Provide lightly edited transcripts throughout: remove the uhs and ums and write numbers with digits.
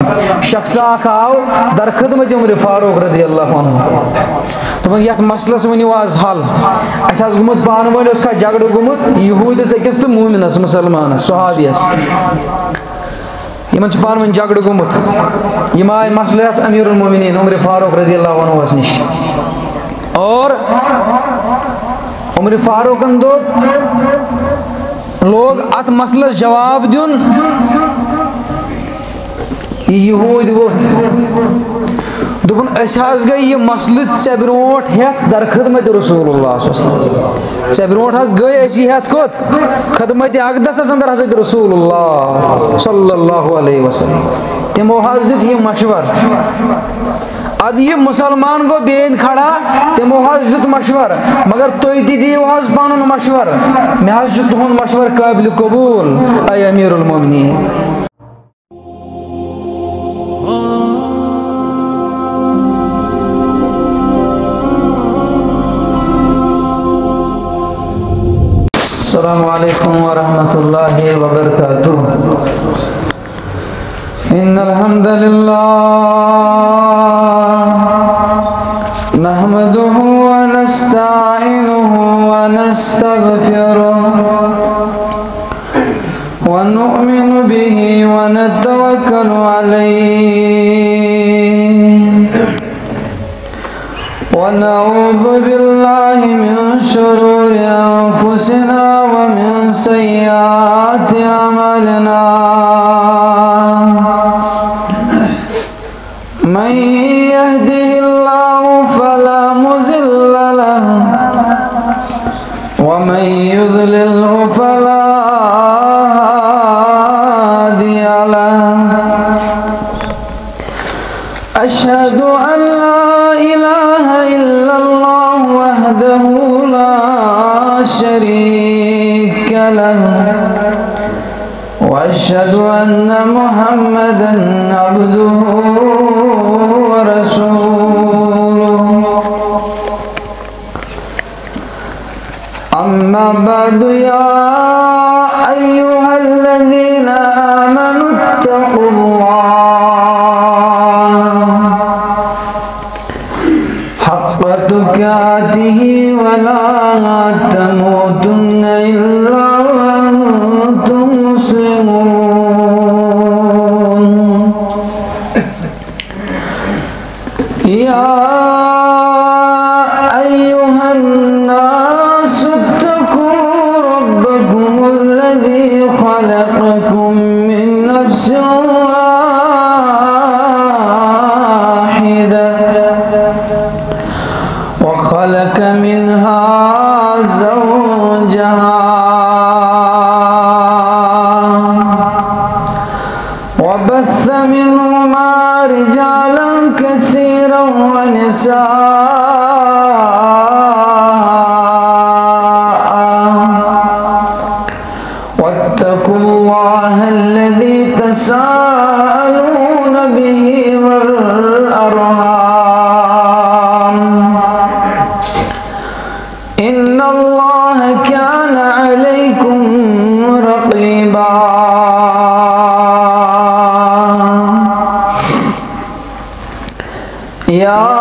شخص آو در خدمت عمر فاروق رضی اللہ عنہ دپان یت مسلس ونیو آز حل اس گمت پانہ ون اس کا جھگڑ گمت یہودس اکس تو مومنس مسلمانس صحابیس یمن پانہ ون جھگڑ گمت یم آئے مسلحت امیر المومنین عمر فاروق رضی اللہ عنہ نش اور عمر فاروق لوگ ات مسلس جواب دن یہود ووت دپن اس گئی یہ مسئلہ ژے برونٹ ہیت در خدمت رسول اللہ صلی اللہ علیہ وسلم ژے برونٹ گئی اسی ہیت کت خدمت اقدس اندر حضرت رسول اللہ صلی اللہ علیہ وسلم تمو دیت یہ مشور اد یہ مسلمان گو بین کھڑا تمو دیت مشور مگر تھی دیو پن مشور مے تہد مشور قابل قبول اے امیر المومنین السلام علیکم ورحمۃ اللہ وبرکاتہ ان الحمد للہ نحمده ونستعینه ونستغفره ونؤمن به ونتوکل علیہ ونعوذ باللہ من شرور انفسنا ومن سیئات اعمالنا من يهده الله فلا مضل له ومن يضلل فلا هادي له أشهد أن لا إله إلا الله وحده لا شريك له وأشهد أن محمدا عبده ورسوله أما بعد يا أيها الذين آمنوا اتقوا الله حق تقاته ولا تموتن إلا وأنتم مسلمون يا أيها الناس اتقوا ربكم الذي خلقكم من نفس واحدة وخلق منها زوجها وبث منهما رجالا كثيرا ونساء واتقوا الله الذي تساءلون به والأرحام إن الله كان عليكم رقيبا يا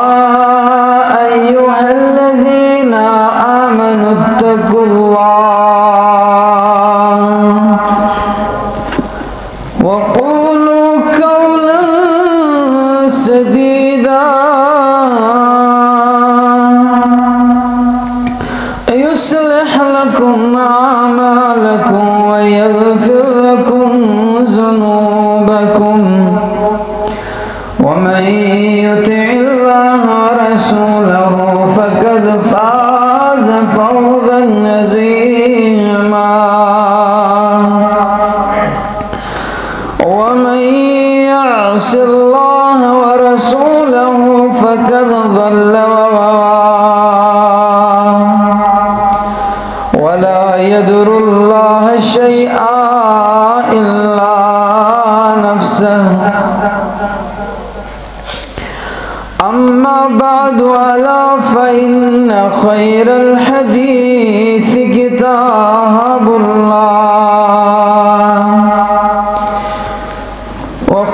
أيها الذين آمنوا اتقوا الله وقولوا قولا سديدا يصلح لكم أعمالكم ويغفر لكم ذنوبكم ومن يطع الله ورسوله فقد فاز فوزا عظيما ومن يعص الله ورسوله فقد ضل ولا يضر الله شيئا إلا نفسه أما بعد ألا فإن خير الحديث كتاب الله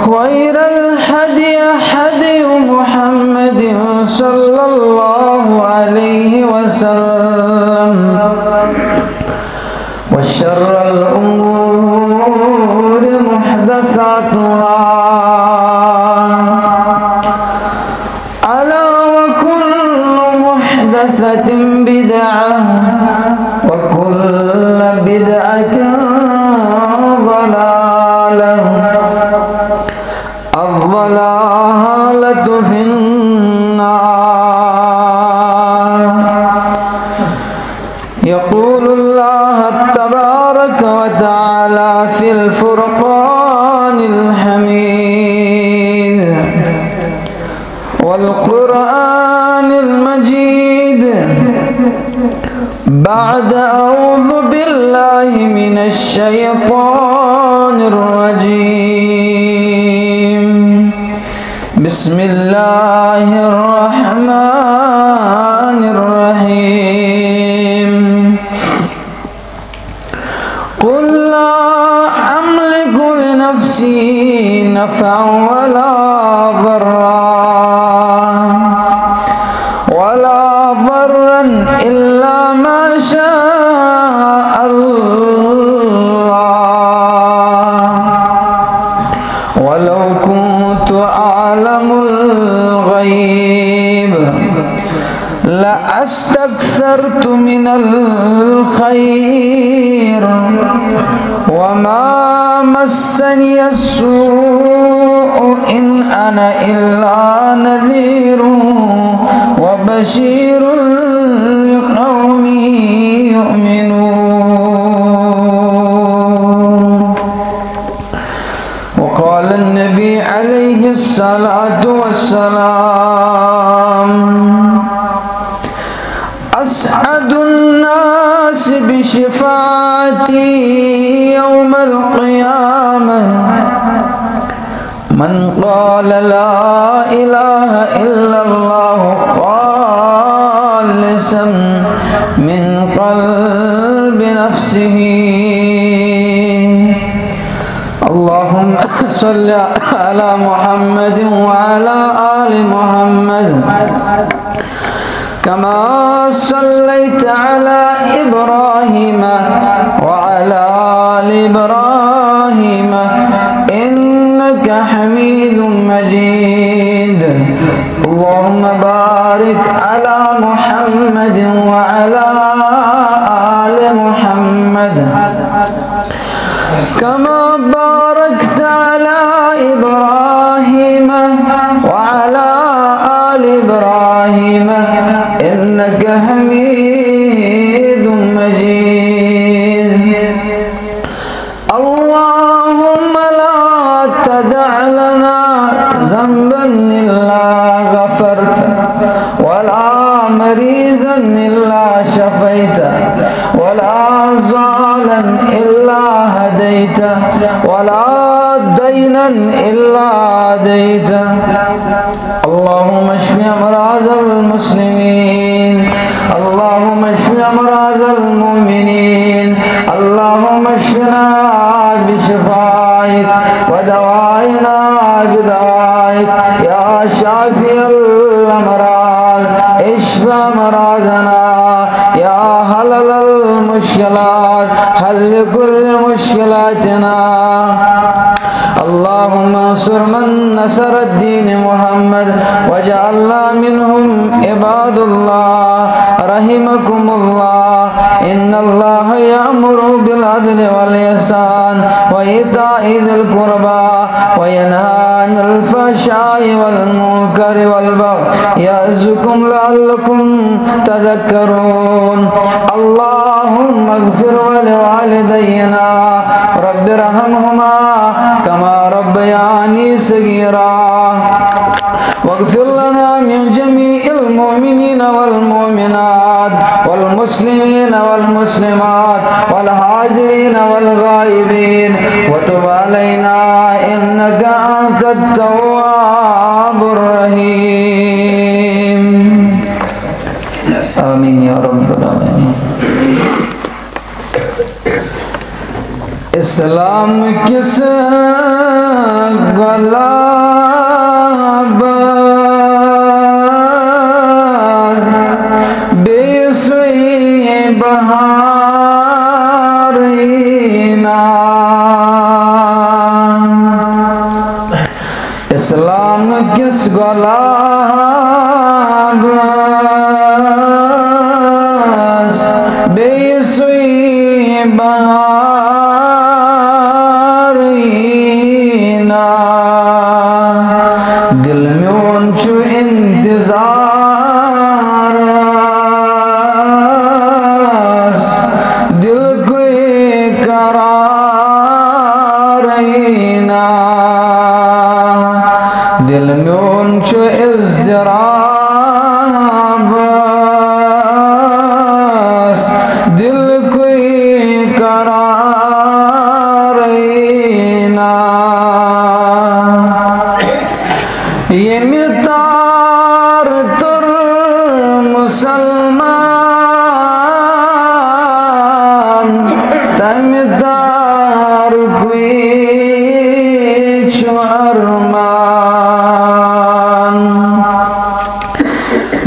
وخير الهدي هدي محمد صلى الله عليه وسلم وشر الأمور محدثاتها ألا وكل محدثة بدعة وكل بدعة ضلالة الضلالة في النار. يقول الله تبارك وتعالى في الفرقان الحميد والقرآن المجيد بعد أعوذ بالله من الشيطان الرجيم بسم الله الرحمن الرحيم. قل لا أملك لنفسي نفعا ولا ضرا إلا ما شاء الله ولو كنت أعلم الغيب لأستكثرت من الخير وما مسني السوء إن أنا إلا نذير وبشير لقوم يؤمنون. وقال النبي عليه الصلاة والسلام أسعد الناس بشفاعتي يوم القيامة من قال لا إله إلا الله خالصا من قلب نفسه. اللهم صل على محمد وعلى آل محمد كما صليت على إبراهيم وعلى آل إبراهيم إنك حميد مجيد. اللهم بارك على محمد وعلى آل محمد كما باركت على إبراهيم وعلى آل إبراهيم إنك حميد مجيد. اللهم لا تدع لنا ذنبا إلا غفرته ولا مريضا إلا شفيته ولا ضالا إلا هديته ولا دينا إلا هديته. اللهم اشف أمراض المسلمين اللهم اشف أمراض المؤمنين اللهم اشفنا بشفائك ودوائنا بدوائك يا شافي الأمراض اشف أمراضنا يا حلل المشكلات حل كل مشكلاتنا. اللهم انصر من نصر الدين محمد وجعلنا منهم عباد الله رحمكم الله. إن الله يأمر بالعدل والإحسان وإيتاء ذي القربى وينهى عن الفحشاء والمنكر والبغي يعظكم لعلكم تذكرون. اللهم اغفر ولوالدينا رب ارحمهما كما ربياني صغيرا واغفر لنا من جميع المؤمنين والمؤمنات والمسلمين والمسلمات والحاضرين والغائبين وتب علينا إنك أنت التواب الرحيم. آمين يا رب العالمين. اسلام کس گلاب بے سوئی بہار اسلام کس گلاب بے سوئی بہار دل میون چھو انتظار دل کوئی قرار دل میون چھو اضطراب دل کوئی قرار یہ متار تر مسلمان تمتار کوئی چورمان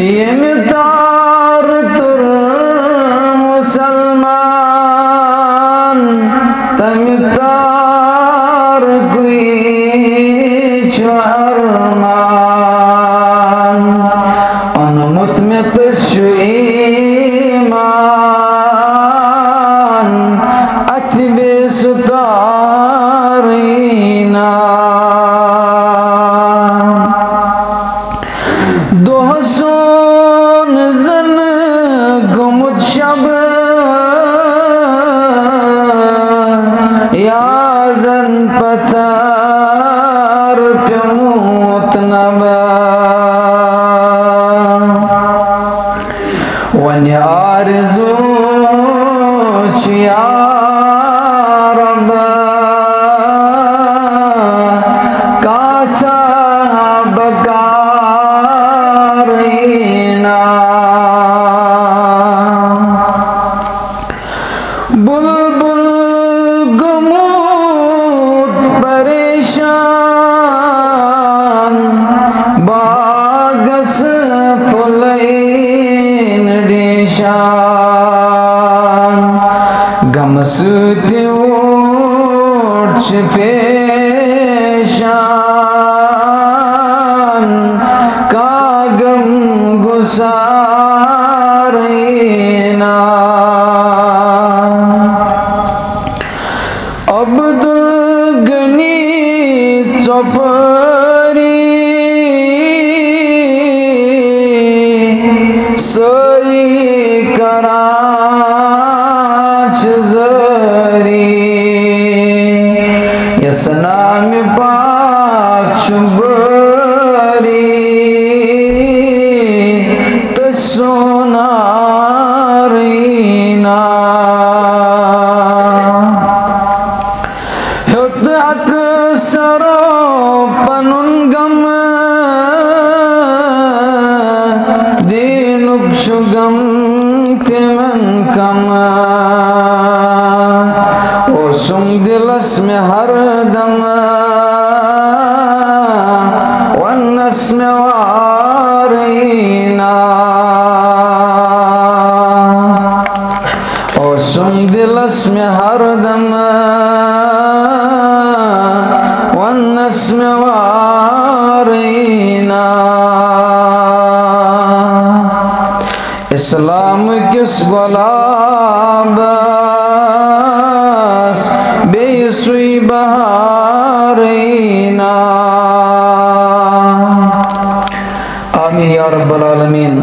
یہ متار تر مسلمان تمتار کوئی چورمان انمت میں پشو ایمان اتبے ستارینا دوہسون زن گمت شب یا زن پتھر پیموت نبا ونی آرزو چیا رب کاسا بکارینا بلبل گموت پریشان باغس پھلین ڈیشان گمسوتی اوٹ پیشان کاغم گسارینا عبدالغنی چپری سوئی کراچ زری یس نام پاک شبری تسونارینا ہت اکثر پنن گم دینک شگم تمن کم او سم دلس میں ہر دم ونس میں وارینا او سم دلس میں ہر دم ونس میں وارینا اسلام کس گلاب بے سوئی بہارینا آمین یا رب العالمین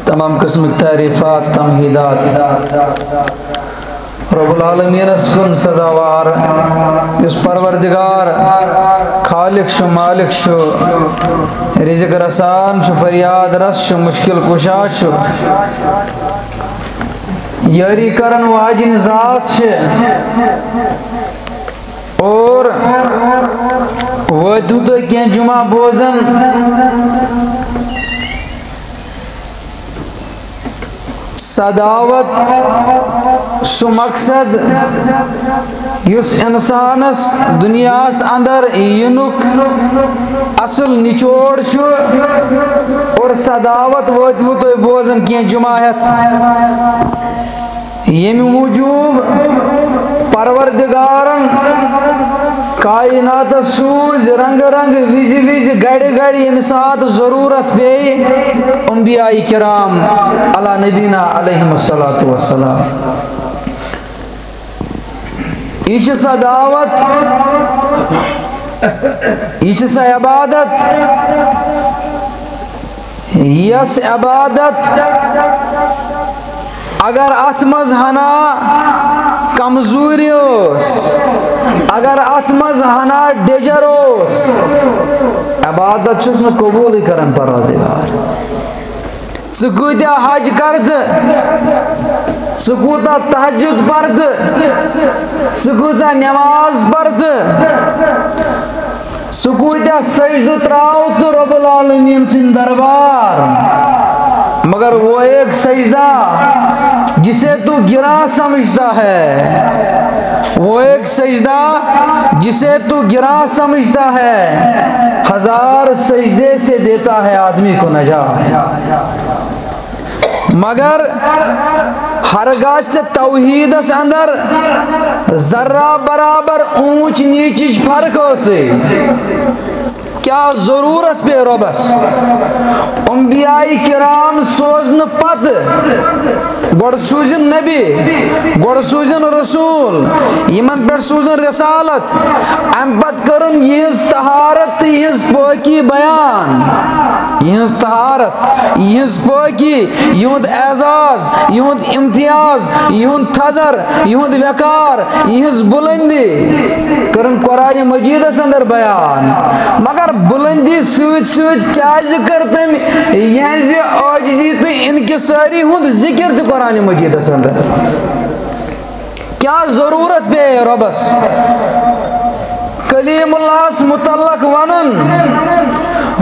تمام قسم تعریفات تمہیدات رب العالمین اسکن سزاوار اس پروردگار خالق شو مالک شو رزق رسان شو فریاد رس شو مشکل کشا شو یاری کرن واجن ذات شو اور وادو تو کیا جمعہ بوزن صداوت سو مقصد یس انسانس دنیاس اندر ینک اصل نچوڑ چھو اور صداوت واتو تو بوزن کی جماعت یم موجوب پروردگارن کائنات سوز رنگ رنگ ویزی ویزی گڑی گڑی یم ساتھ ضرورت پہ انبیاء کرام علی نبینا علیہم السلام یہ سا دعوت یہ سا عبادت یس عبادت اگر اتمز ہنا کمزوریوس اگر اتمز ہنا ڈیجروس عبادت چھس نہ قبول کرن پروردگار ژٕ حج کرد ژٕ کوٗتاہ تہجد پرد ژٕ کۭژاہ نماز پرد ژٕ کوٗتاہ سجدٕ تراو تو رب العالمین سن دربار مگر وہ ایک سجدہ جسے تو گرا سمجھتا ہے وہ ایک سجدہ جسے تو گرا سمجھتا ہے ہزار سجدے سے دیتا ہے آدمی کو نجات مگر ہرگاہ سے توحید اس اندر ذرہ برابر اونچ نیچ فرق ہو سے کیا ضرورت پہ ربس انبیاء کرام سوزن پت گوڑ سوزن نبی گوڑ سوزن رسول یمن پر سوزن رسالت ام پت کرن یہز طہارت یہز پاکی بیان یہز طہارت یہز پاکی یہند اعزاز یہند امتیاز یہند تھزر یہند وقار یہز بلندی کرن قرآن مجید اندر بیان مگر بلندی سوچ سوچ کیا ذکر تم یہاں سے عاجزی تو انکساری ہند ذکر تو قرآن مجید اندر کیا ضرورت پہ ربس کلیم اللہ متعلق ونن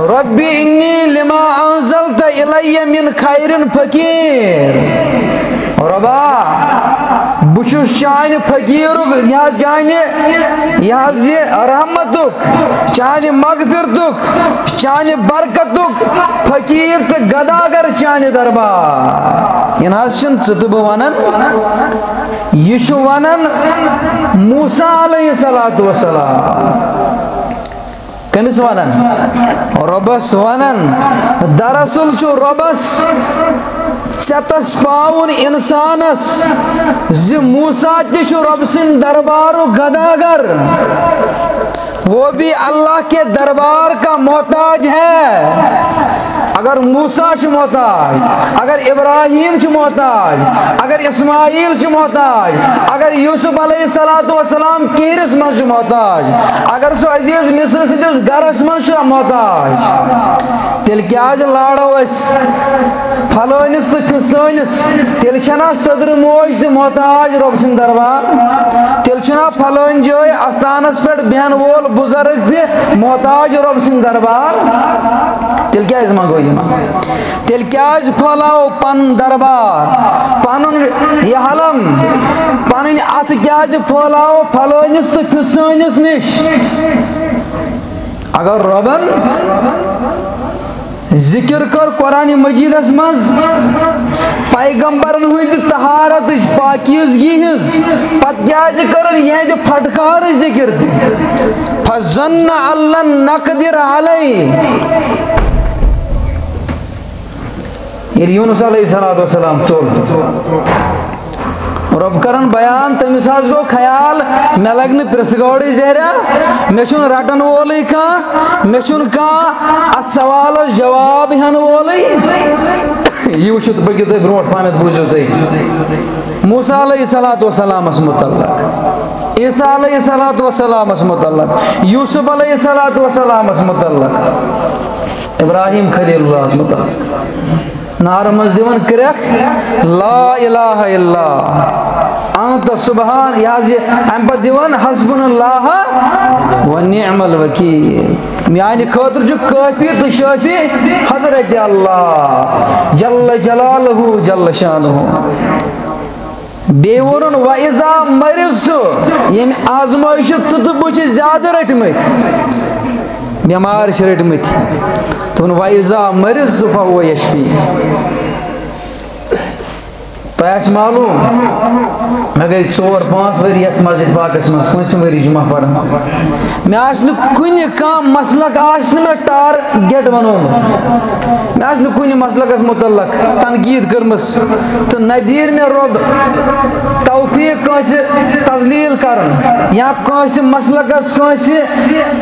ربی انی لما انزلت الی من خیر فقیر ربا بچوس چانہ فقیرک چانہ یہ رحمتک چانہ مغفرتک چانہ برکتک فقیر تو گداگر چانہ دربار یہ چن ژٕ ونان یہ ونان موسیٰ علیہ السلام کمس ونان ربس ونان دراصل چھو ربس ژےٚ پاؤن انسانس زِ موسیٰ تہِ چھُ رب سٕنٛدِ دربارُک گداگر وہ بھی اللہ کے دربار کا محتاج ہے اگر موسیٰ چھُ محتاج اگر ابراہیم چھُ محتاج اگر اسماعیل چھُ محتاج اگر یوسف علیہ السلام کیرس من چھُ محتاج اگر سُہ عزیز مصر سٕنٛدِس گرس من چھُ محتاج تیٚلہِ کیٛازِ لارو أسۍ پھلٲنِس تہٕ فِستٲنِس تیٚلہِ چھنا صدر موج تہِ محتاج رۄب سٕنٛدِ دربار تیٚلہِ چھُنا پھلٲنۍ جاے استانس پٮ۪ٹھ بیٚہن وول بُزرگ تہِ محتاج رۄب سٕنٛدِ دربار تیٚلہِ کیٛازِ منگو یِمن تیٚلہِ کیٛازِ پھٲلاو پنُن دربار پنُن یہِ حلم پنٕنۍ اتھٕ کیٛازِ پھٲلاو پھلٲنِس تہٕ فِستٲنِس نِش اگر رۄبن ذکر کر قرآن مجیدس مز پیغمبرن ہند طہارت پاکیزگی ہز پت کیاز کرن یہد پھٹکار ذکر تھی فظن اللہ نقدر علی یونس علیہ السلام چول رب کرن بیان تمس حظ گو خیال مے لگ پرس گوڑی زہرا مے چھن رٹن وولی کھانا مے چھن کھانا ات سوالس جواب ہن وولی یہ وچھو پکو تھی برونٹ پانت بوزو تھی موسیٰ علیہ السلام متعلق عیسیٰ علیہ السلام متعلق یوسف علیہ السلام متعلق ابراہیم خلیل اللہ متعلق نار مز دیون کرک لا الہ الا انت سبحان یہ ام پہ دیوان حسبنا اللہ و نعم الوکیل میانہ خاطر جو کافی تو شافی حضرت اللہ جل جلالہ جل شانہ بی ون وَإِذَا مَرِضْتُ یم آزمائش تو بچ زیادہ رٹمت بیمار رٹمت تو وَإِذَا مَرِضْتُ فَهُوَ يَشْفِي تو معلوم میں گئی 4-5 وری یت مسجد پاکس مز 5 وری جمعہ پڑھن میں کن کم مسلک میں ٹارگیٹ بنومت میں کن مسلکس متعلق تنقید کرمس تو ندیر میں رب توفیق کنس تذلیل کرن یا کنس مسلکس کنس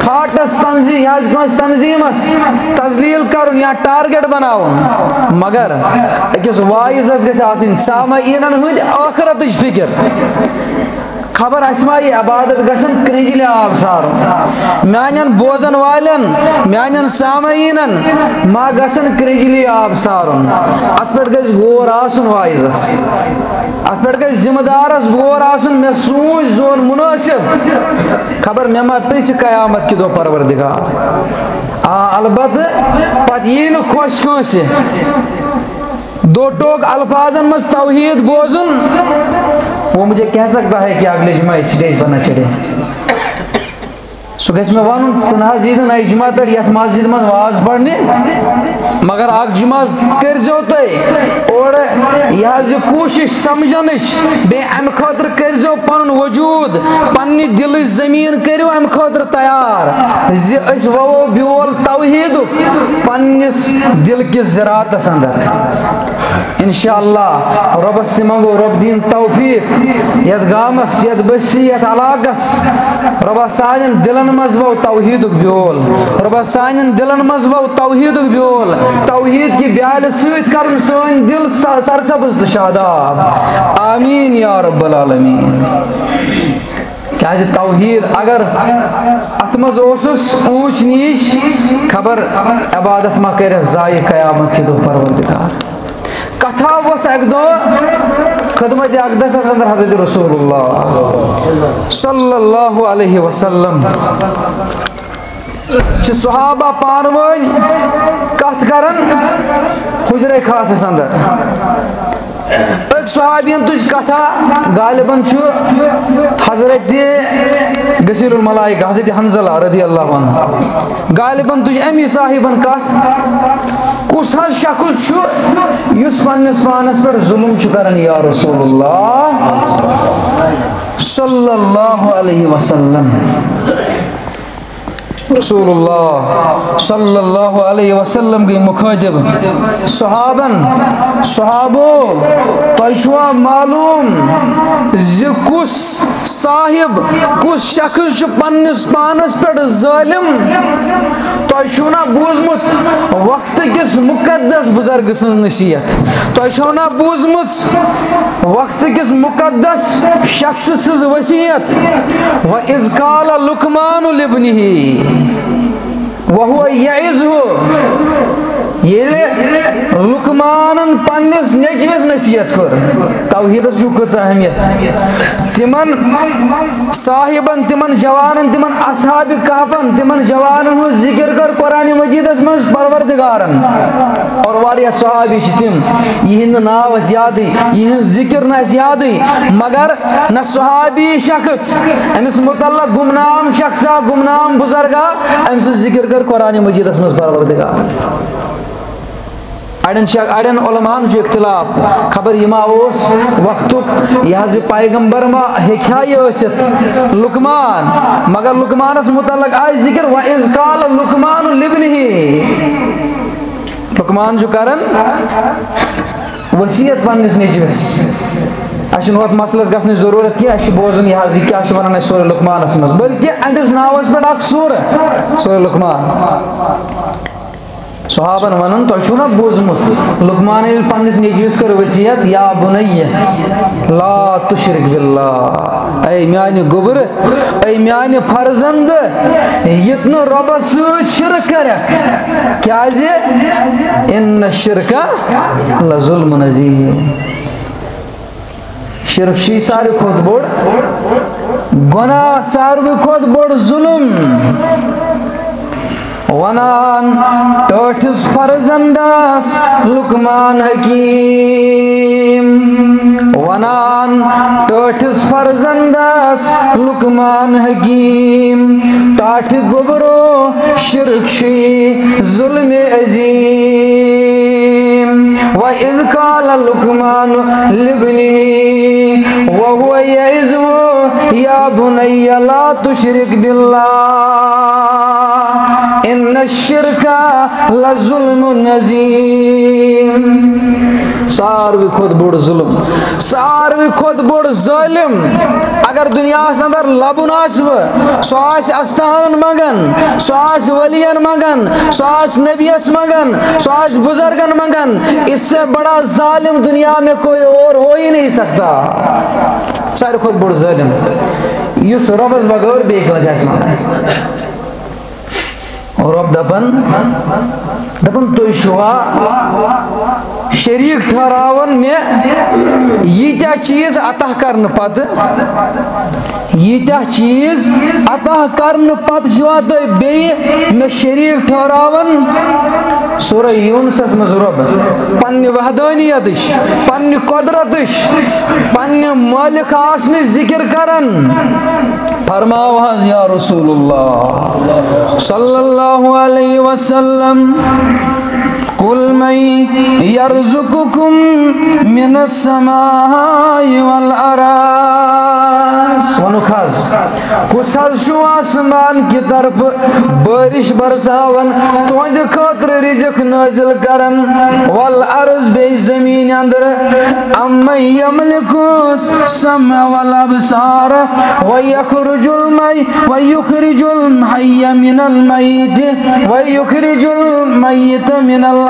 تھاٹس تنظیمس تذلیل کرن یا ٹارگیٹ بناون مگر اکس وائز گژھِ آسٕنۍ سامعیٖنن ہٕنٛدۍ ٲخرتٕچ فکر خبر اسما یہ عبادت گژھن کرنجل آب سارن میانن بوزن والن میانن سامعینن ما گژھن کرنجل آب سارن ات پہ گژھِ غور آسن وائزس ات پہ گژھِ ذمہ دارس غور آسن مے سوچ زون مناسب خبر مے ما پرژھِ قیامت کہ دۄہ پروردگار البتہ پتہ یی نہٕ خۄش کٲنٛسہِ دو ٹوک الفاظن مز توحید بوزن وہ مجھے کہہ سکتا ہے کہ اگلے جمعہ اسٹیج پر نہ چڑھے سو گھس میں ون ژٕ نہ جمعہ پہ یت مسجد مز واز پڑھنے مگر اک جمعہ کرزو تھی اور یہ کوشش سمجھنچ بے ام خاطر کرزو پن وجود پنہ دل زمین کرو ام خاطر تیار زس وو بیول توحید پنس دل کس زراعتس اندر انشاءاللہ ربس تہ منگو رب دین توفیق یت گامس یت بسی یت علاقس ربس سانن دلن مز وو توحید بیول ربس سانن دلن مز وو توحید بیول توحید کی بیال سوت کرن سون دل سرسبز تو شاداب آمین یا رب العالمین کیا توحید اگر اتمز اوسس اونچ نیچ خبر عبادت ما کرے ضائع قیامت کے دۄہ پروردگار کتھا وس ایک دو خدمت اقدس اندر حضرت رسول اللہ صلی اللہ علیہ وسلم صحابہ پانوین کت کرن حجرے خاص اندر ایک صحابین تجھ کتھا غالباً حضرت غسیل الملائکہ حضرت حنزلہ رضی اللہ عنہ غالباً تجھ امی صاحبن کت کس حض شخص یس پنس پانس پر ظلم کرن یا رسول اللہ صلی اللہ علیہ وسلم رسول اللہ صلی اللہ علیہ وسلم گئی مخاطب صحابو تو معلوم کس صاحب کس شخص پنس پانس پہ ظالم تو نا بوزمت وقت کس مقدس بزرگ سن نصیحت تو نا بوزمت وقت کس مقدس شخص سز وصیت وَإِذْ قَالَ لُقْمَانُ لِابْنِهِ وَهُوَ يَعِظُهُ یہ لقمانن پنس نیچوس نصیحت کر توحیدس کچھ اہمیت تمن صاحبن تمن جوانن تمن اصحاب کہفن تمن جوانن ہن ذکر کر قرآن مجیدس من پروردگارن اور واریاہ صحابی تم یہند ناو اس یادی یہند ذکر نہ اس یادی مگر نہ صحابی شخص امس متعلق گمنام شخصا گمنام بزرگا امس ذکر کر قرآن مجیدس من پروردگار اڑین علماءن اختلاف خبر یہ ما وقت یہ پیغمبر ما ہیکھا یہ ٲسِتھ لقمان مگر لقمانس متعلق آئی ذکر وَإِذْ قَالَ لُقْمَانُ لِابْنِهِ لقمان کرن وصیت پنس نیچوس اچھا وقت مسلس گھنچ ضرورت کی اچھا بوزن یہ کیا ونان سورہ لقمانس مز بلکہ اندس ناوس پہ اخ سورہ لقمان صحابن ونن تو چھو نا بوزمت لقمان پنس نیچوس کر وصیت یا بنی لا تشرک باللہ اے میانہ گوبر اے میانہ فرزند یت نو ربس سۭتۍ شرک کرک کیازِ ان الشرک لظلم عظیم شرک چھ ساروی کھت بوڑ گناہ ساروی کھت بوڑ ظلم ونان ٹوٹھس فرزنداس لقمان حکیم ونان ٹوٹھس فرزنداس لقمان حکیم ٹاٹھ گبرو شرک چھ ظلم عظیم وَإِذْ قَالَ لُقْمَانُ لِابْنِهِ وَهُوَ يَعِظُهُ يَا بُنَيَّ لَا تُشْرِكْ بِاللَّهِ إِنَّ الشِّرْكَ لَظُلْمٌ عَظِيمٌ ساروی کھت بوڑ ظلم ساروی کھت بوڑ ظالم اگر دنیا اندر لبن آسو سو آس استان منگن سو آس ولین منگن سو آس نبیس منگن سو آس بزرگن منگن اس سے بڑا ظالم دنیا میں کوئی اور ہو ہی نہیں سکتا ساروی کھت بوڑ ظالم یس ربس بغیر بیک لجاس منگن اور رب دپن تو شوا شریک ٹھہراون میں یہ چیز عطا کرنے پت یہ چیز عطا کرنے پت شوا تو بی میں شریک ٹھہراون سورہ یونسس مز رب پنہ وحدانیتش پنہ قدرتش پنہ مالک آسن ذکر کرن فرماو حض یا رسول اللہ صلی اللہ علیہ وسلم قل من يرزقكم من السماء والأرض ونخاز کس حض شو آسمان کی طرف بارش برساون تہند خاطر رزق نازل کرن والارض بے زمین اندر امن یملک السمع والابصار ويخرج الحي من الميت ويخرج الميت من الحي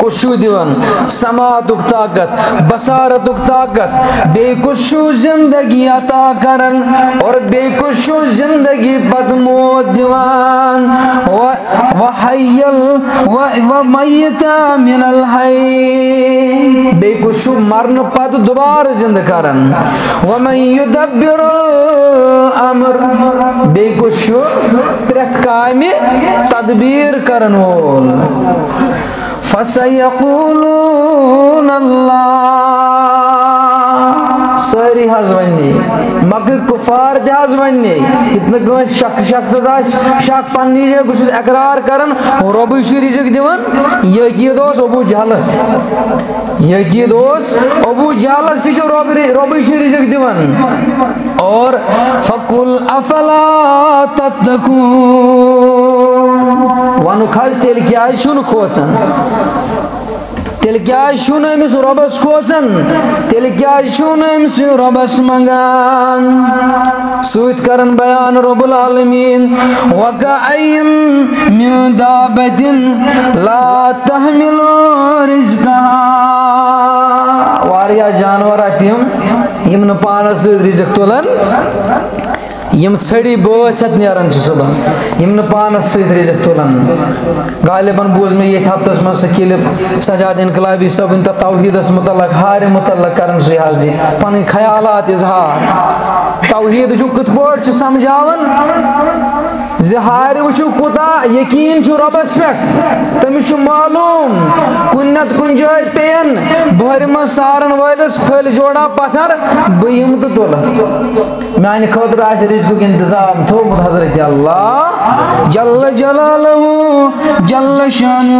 کشو دیوان سماعتک طاقت بصارتک طاقت بے کشو زندگی عطا کرن اور بے کشو زندگی بدموت دیوان ومیتا من الحی بے کشو مرن پت دوبار زند کرن ومن یدبر الامر بے کشو پرت کامی تدبیر کرن وول فَسَيَقُولُونَ اللَّهِ ساری حض ونی مکہ کفار تہ حض ونی اتنا گنس شخص شک پنی جائے بس اقرار کرن رب رزق دیوان یقید اوس ابو جہلس یقید اوس ابو جہلس تہ رب رزق دیوان اور فَقُلْ أَفَلَا تَتَّقُونَ ونو کھاز تیل کیا چھن کھوچن تیل کیا چھن امس ربس کھوچن تیل کیا چھن امس ربس منگان سوچ کرن بیان رب العالمین وَكَأَيِّن مِّن دَابَةٍ لَا تَحْمِلُ رِزْقَهَا واریا جانور آتیم یم پانس رزق تولن یم ژھڑی بٲژ ہتھ نیران صبح یم پانس سۭتۍ رزق تُلان غالباً بوٗز مےٚ ییٚتہِ ہفتس منٛز سُہ کلپ سجاد انقلابی صٲبٕنۍ تہٕ توحیٖدس متعلق ہارِ متعلق کران سُے حظ یہِ پنٕنۍ خیالات اظہار توحیٖد چھُ کِتھ پٲٹھۍ چھُ سمجھاوان زِ ہارِ وٕچھِو کوٗتاہ یقیٖن چھُ رۄبس پٮ۪ٹھ تٔمِس چھُ معلوٗم کُنہِ نتہٕ کُنہِ جایہِ پیٚین بۄہرِ منٛز سارن وٲلِس پھٔلۍ جوڑا پتھر بہٕ یِمہٕ تہٕ تُلہٕ میانہِ خٲطرٕ آسہِ رزقُک انتظام تھوٚومُت حضرت اللہ جل جلالہ جل شانہ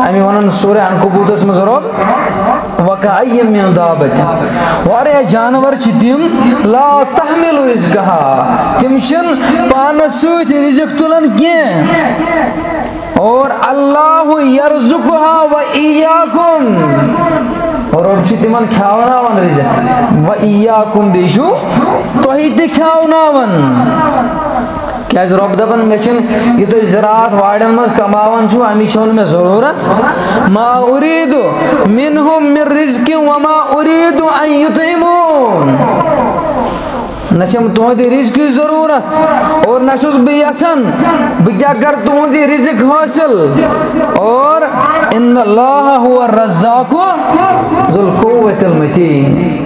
امی ونان سورہ عنکبوتس منٛز رۄب وَكَأَيِّن مِّن دَابَةٍ واریاہ جانور چھِ تِم لا تحمل رزقها تِم چھِنہٕ پانس سۭتۍ رزق تُلان کینٛہہ اور اللہ یرزقها وَإِيَّاكُمْ رب چھُ تِمن کھیاوناوان رزق وَإِيَّاكُمْ بیٚیہِ چھُ تۄہہِ تہِ کھیاوناوان کیازِ رب دپان مےٚ چھُنہٕ یہِ تُہۍ زراعت وارٮ۪ن منٛز کماوان چھُو اَمِچ چھو نہٕ مےٚ ضروٗرت ما اُریٖدُ مِنہُم مِن رِزقٍ وما اُریٖدُ ان یُطعِموٗن نشم تہند رزق ضرورت اور نشس بہ یژھان بہ کیا کر تہند رزق حاصل اور ان اللہ هو الرزاق ذو القوة المتین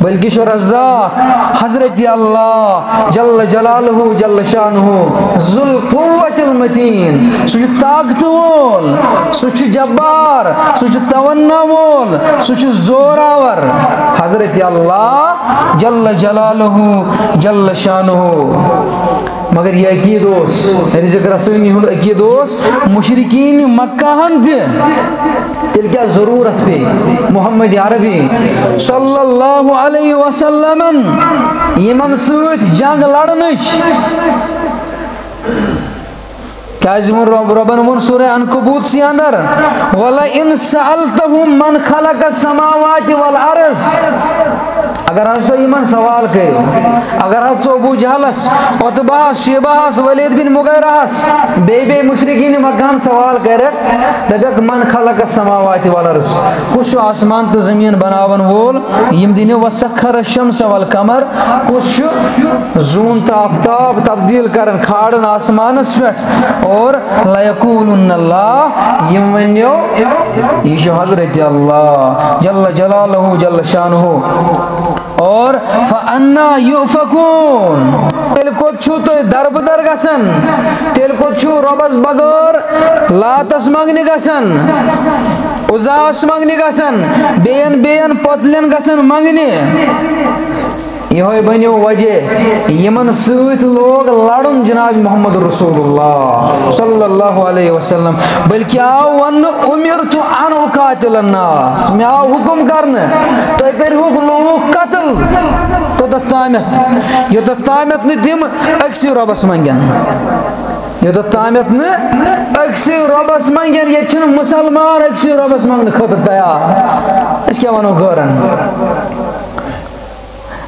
بلکہ شو رزاق حضرت اللہ جل جلالہ جل شانہ ذو القوة المتین سو طاقت وول سو جبار سو توانہ وول سو زوراور حضرت اللہ جل جلالہ جل شانہ مگر یہ عقید رزق رسانی ہند عقید مشرکین مکہ ہند تیل کیا ضرورت پہ محمد عربی صلی اللہ علیہ وسلم یمن سۭتۍ جنگ لڑنٕچ کیازِ ووٚن رۄبن ووٚن سورہ عنکبوت سی اندر وَلَئِن سَأَلْتَهُم مَّن خَلَقَ السَّمَاوَاتِ وَالْأَرْضَ اگر حض تو ایمان سوال کرو اگر حض تو ابو جہلس عتبہس شیبہس ولید بن مغیرہس بے مشرکین مکان سوال کرے دبیک من خلق السماوات والارض کچھ آسمان تو زمین بناون وول یم دین وسخر الشمس والقمر کچھ زون تا آفتاب تبدیل کرن کھاڑن آسمانس پہ اور لیقولن اللہ یم ونیو یہ حضرت اللہ جل جلالہ جل شانہ اور فَأَنَّا يُؤْفَكُونَ تیل کو چھو تو دربدر گسن تیل کو چھو ربس بغیر لاتس مانگنی گسن عزاس مانگنی گسن بین پتلین گسن مانگنی یہ بنیو وجہ یمن سۭتۍ لوگ لڑن جناب محمد رسول اللہ صلی اللہ علیہ وسلم بلکہ آو ون امرت ان اقاتل الناس میں آو حکم کرنے تو کرہوک لوگ قتل توتت تامت یوتت تامت نہ تم اکسی ربس منگن یوتت تامت نہ اکسی ربس منگن یہ چھن مسلمان اکسی ربس منگن خاطر تیار اس کیا ونو گورن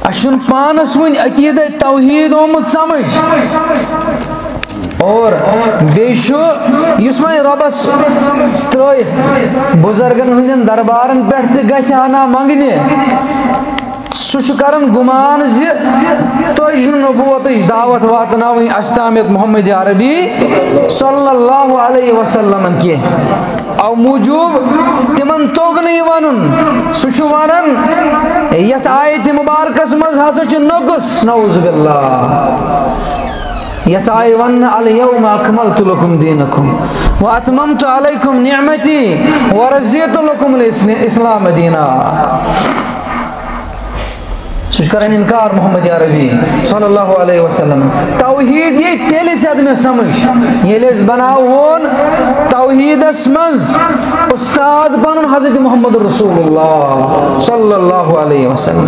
اشن پانس ون عقید توحید آمد سمجھ اور بیشو یس وی ربس ترائت بزرگن ہندین دربارن پہ گھنا منگنی سہ کرن گمان زی تج نبوت دعوت واتناوین استامت محمد عربی صلی اللہ علیہ وسلم کی او موجوب تمن توگ نہیں ونن سہ ونن یت آیت مبارکس مز ہسا نقص نعوذ باللہ یس آئی ون الیوم اکملت لکم دینکم واتممت علیکم نعمتی ورضیت لکم الاسلام دینا سہ کران انکار محمد عربی صلی اللہ علیہ وسلم توحید یہ تیلی ژد میں سمجھ ییٚلہِ أسۍ بناوون توحیدس منٛز استاد بنن حضرت محمد رسول اللہ صلی اللہ علیہ وسلم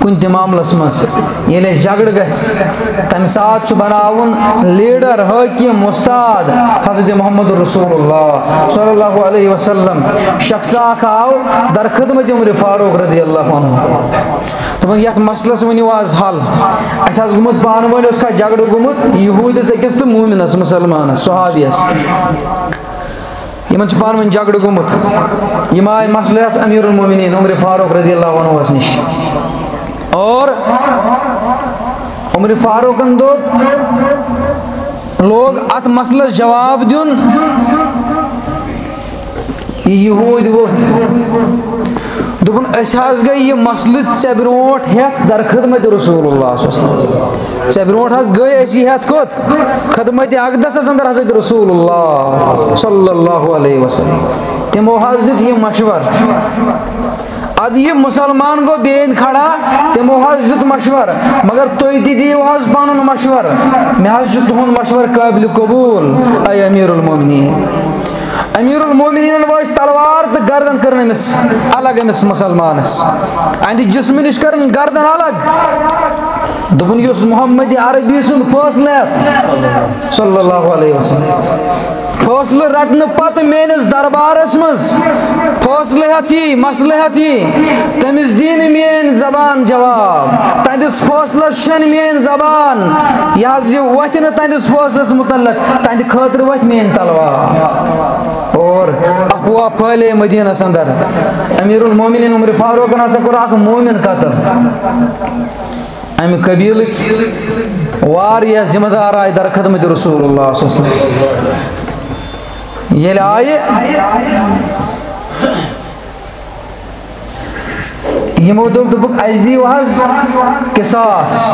کن تہ معاملس مز ییٚلہِ أسۍ جگڑ گژھِ تمہِ ساتہٕ چھُ بناوُن لیڈر حٲکم استاد حضرت محمد رسول اللہ صلی اللہ علیہ وسلم شخص اکھ آو در خدمت عمر فاروق رضی اللہ عنہ دپن یتھ مسلس ؤنِو آز حل اسہِ آس گوٚمُت پانہٕ ؤنۍ اوس کانٛہہ جگڑٕ گوٚمُت یہوٗدِس أکِس تہٕ موٗمِنس مُسلمانس صحابیس یمن چھُ پانہٕ ؤنۍ جگڑٕ گوٚمُت یِم آے مسلہٕ ہٮ۪تھ امیر المومنین عمر فاروق رضی اللہ عنہس نش اور عمر فاروقن دوٚپ لوگ ات مسلس جواب دین یہود ووت دوٚپُن أسۍ حظ گٔے یہِ مسلہٕ ژےٚ برونٛٹھ ہٮ۪تھ در خدمت رسول اللہ صلی اللہ علیہ وسلم ژےٚ برونٛٹھ حظ گٔے أسۍ یہِ ہٮ۪تھ کوٚت خدمت اقدسس اندر حضرت رسول اللہ صلی اللہ علیہ وسلم تمو حظ دیُت یہِ مشور اد یہ مسلمان گو بین کھڑا تمو حض دیت مشور مگر تُہۍ تہِ دیو حض پنُن مشور مےٚ حض چھُ تُہُنٛد مشور قابل قبول اے امیر المومنین امیر المومنین واج تلوار تو گردن کرن امس الگ امس مسلمانس اندِ جسم نش کرن گردن الگ دوٚپُن یُس محمد عربی سُنٛد فٲصلہٕ صلی اللہ علیہ وسلم فٲصلہٕ رٹنہٕ پتہٕ میٲنِس دربارس منٛز فٲصلہٕ ہٮ۪تھ یی مسلہٕ ہٮ۪تھ یی تٔمِس دی نہٕ میٲنۍ زبان جواب تہنٛدِس فٲصلس چھنہٕ میٲنۍ زبان یہِ حظ یہِ وۄتھِ نہٕ تہنٛدِس فٲصلس متعلق تہنٛدِ خٲطرٕ وۄتھِ میٲنۍ تلوار اور افواہ پھلے مدینہ اندر امیر المومنین عمر فاروق ہسا کور اخ مومن قتل امہ قبیلک واریاہ ذمہ دار آئے در خدمت رسول اللہ صلی اللہ علیہ وسلم یل آئے یمو دوپک اس دیو حظ قصاص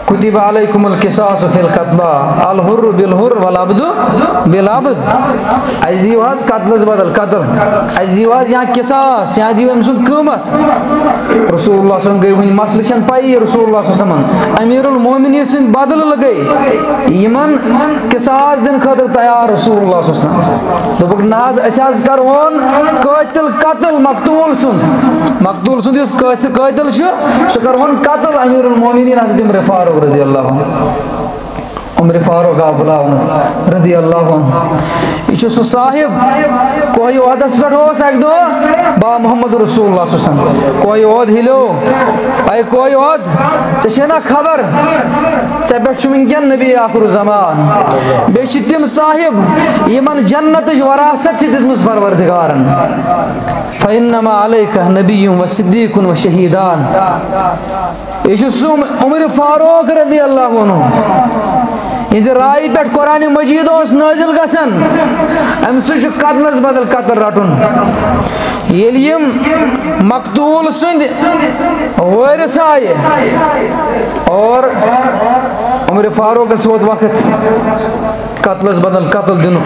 کتب علیکم القصاص فی القتلى الحر بالحر والعبد بالعبد اس دیو حظ قتلس بدل قتل اس دیو حظ یہاں قصاص یہاں دیو امسن قیمت رسول اللہ صلی اللہ علیہ وسلم گئی ون مسئلہ چھن پائی رسول اللہ صلی اللہ علیہ وسلم امیر المومنین سن بدل لگئی یمن قصاص دن خاطر تیار رسول اللہ صلی اللہ علیہ وسلم دوپک ناز اساس کرون قاتل قتل مقتول سن اس قاتل چھ سہ کرون قتل امیر المومنین حضرت عمر فاروق رضی اللہ عنہ عمر فاروق بلاؤن رضی اللہ عنہ یہ سہ صاحب کوئی عہدس پہ ہو اک دو با محمد رسول اللہ صلی اللہ علیہ وسلم کوئی عہد ہلو اے کوئی عہد ژے نا خبر ژے پہ ونکین نبی آخر زمان بیٚیہِ چھِ تِم صاحب یمن جنتٕچ وراثت چھِ دِژمٕژ پروردگارن فإنما عليك نبي وصديق وشهيدان یہ سہ عمر فاروق رضی اللہ عنہ یہ رائے پہ قرآن مجید نازل گژھان ام سہ قتلس بدل قتل رٹن یل یم مقتول سند وارث آئے اور عمر فاروق ووت وقت قتلس بدل قتل دن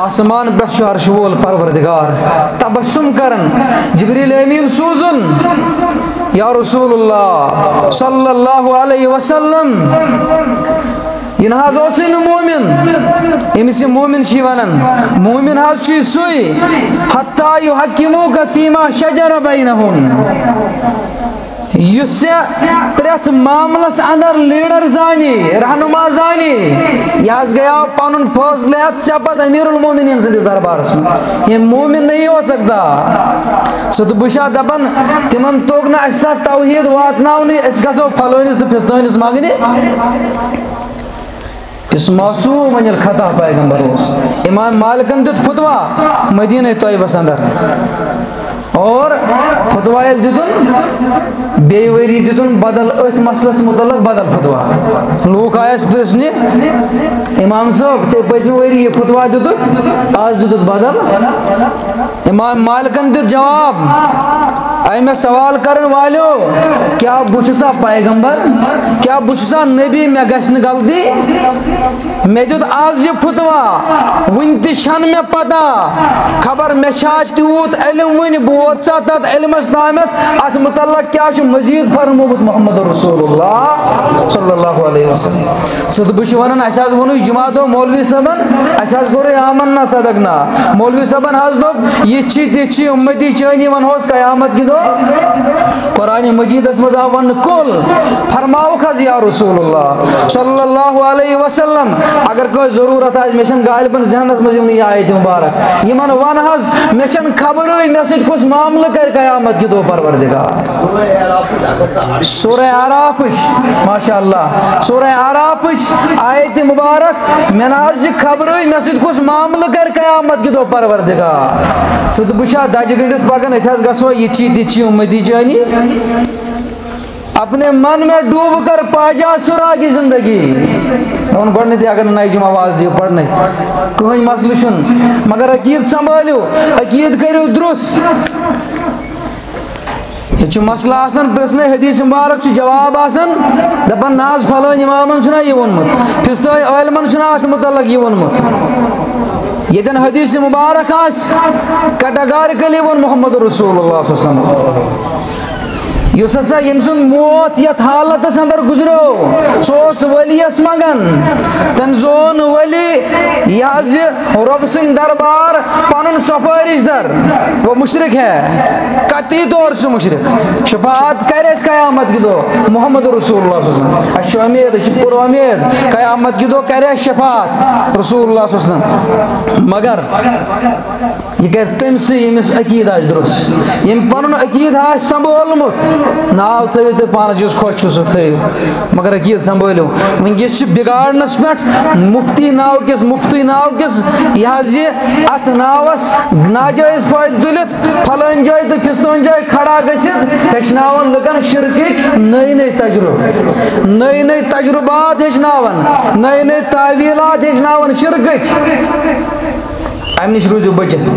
آسمان پہ عرش وول پروردگار تبسم کرن جبریل امین سوزن یا رسول اللہ صلی اللہ علیہ وسلم یہ ناز اوسے مومن امس مومن چھ ونان مومن حظ چھ سوی حتی یحکموک فیما شجر بینہم یس پریت معاملس اندر لیڈر زانی رہنما زانی یہ گیا پن فیصلہ ہتھ ثپت امیر المومنین سندس دربارس میں یہ مومن نہیں ہو سکتا سہ تو بشا دپان تمن توگ نا اس توحید واتناونی اس گژھو پھلٲنِس تہٕ پھستٲنِس منگنہِ اس معصوم انجل خطا پیغمبر اس امام مالکن دیت فتوا مدینہ طیبہ اندر اور فتوا یل دتن بی وری دتن بدل ات مسلس متعلق بدل فتوا لوک آیس پرسنہِ امام صاحب ژے پٔتمہِ ؤری یہ فتوا دتُت آز دتُت بدل امام مالکن دیت جواب اے میں سوال کرن والیو کیا بچھسا پیغمبر کیا بچھسا نبی میں گژھنہٕ غلطی میں دیت آز یہ فتوا ون تہ چھن میں پتہ خبر میں چھا تیوت علم ون بوت سا تت علمس تامت ات متعلق کیا مزید فرموت محمد رسول اللہ صلی اللہ علیہ وسلم سد بچ ونان اس ون جمعہ دو مولوی صاحبن اس گور آمنا صدقنا مولوی صاحبن حض دپ یہ تھی امتی چانی ونہوس قیامت کی دو قرآن مجید مز آو ون کل فرماؤ حض یا رسول اللہ صلی اللہ علیہ وسلم اگر کوئی ضرورت آج میں غالباً ذہنس مز یہ آیت مبارک یمن ون حض میں خبر مے سۭتۍ کُس معاملہ کر قیامت کی دو پروردگار سورہ اعراف ماشاء اللہ سورہ اعراف آیت مبارک میں حض خبر مے سۭتۍ کُس معاملہ کر قیامت کی دو پروردگار سہ بچا دج گنڈت پکان اس گھو یہ امتی جانی اپنے من میں ڈوب کر پا جا سرا کی زندگی ان گۄڈنیٚتھٕے اگر نئی جمعہ آواز دیو پڑھنے کٕہٕنۍ مسلہٕ چھُنہٕ مگر عقیٖد سنبھٲلِو عقیٖد کٔرِو درست یہ مسئلہ آسان پرسنے حدیث مبارک چھ جواب آسان دپان ناز پھلٲنۍ امامن چھُنا یہ ووٚنمُت پھستٲے عالمن چھُنا اتھ متعلق یہ ووٚنمُت یتن حدیث مبارک آس کیٹاگارکلی وون محمد رسول اللہ صلی اللہ علیہ وسلم یس ہسا یم سن موت یت حالتس اندر گزرو سہ ولیس منگان تم زون ولی یہ رب سن دربار پن سفارش در وہ مشرک ہے قطعی طور سے مشرک شفاعت کرے قیامت کی دو محمد رسول اللہ صلی اللہ علیہ وسلم امید پر امید قیامت کی دو کرے شفاعت رسول اللہ صلی اللہ علیہ وسلم مگر یہ کر تم سے یمس عقید آس درست یم پن عقید آس سنبھولمت ناو تھو تو پانس جس خوش چھو سو تھو مگر عقید سنبھالو ونکس بگاڑنس پہ مفتی ناو کس یہ ات ناوس ناجائز فائدہ تلت پھلان جائے تو پھستان جائے کھڑا گھت ہچنان لکن شرکک نئی تجربات ہچنان نئی تعویلات ہچنان شرکک ام نش روزو بچت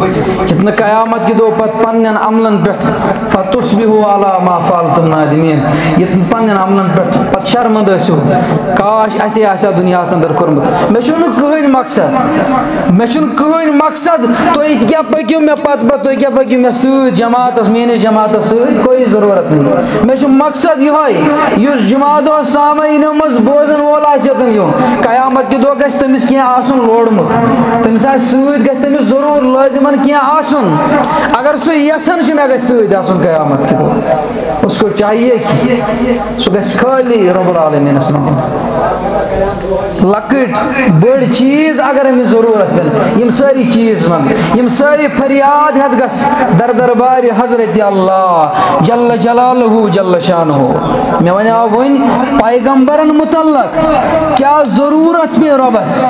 کتنا قیامت کی دو پت پنن عملن پٹ فتصبحوا علی ما فعلتم نادمین یتن پنن عملن پٹ پت شرمند ٲسِو کاش اسی آسیا دنیا اندر کورمت مے چھُنہٕ کٕہٕنۍ مقصد تُہۍ کیٛاہ پٔکِو مےٚ پتہٕ تُہۍ کیٛاہ پٔکِو مےٚ سۭتۍ جماعتس میٲنِس جماعتس سۭتۍ کوئی ضروٗرت نہیں مےٚ چھُ مقصد یِہوے یُس جماعتو سامعیٖنو منٛز بوزن وول آسہِ یوٚتن یُن قیامت کہِ دۄہ گژھِ تٔمِس کینٛہہ آسُن لوڑمُت تٔمِس آسہِ سۭتۍ گژھِ تٔمِس ضرور لٲزمن کینٛہہ آسُن اگر سُہ یژھان چھُ مےٚ گژھِ سۭتۍ آسُن قیامت کہِ دۄہ اس کو چاہیے کہ سُہ گژھِ خٲلی رب العالمیٖنس منٛز لۄکٕٹۍ بٔڑۍ چیٖز اگر أمِس ضروٗرت پٮ۪ن یِم سٲری چیٖز منٛز یِم سٲری فریاد ہٮ۪تھ گژھِ در دربارِ حضرت اللہ جل جلالہ جل شانہ مےٚ وَنیٛاو وۄنۍ پیغمبرن متعلق کیٛاہ ضروٗرت پے رۄبس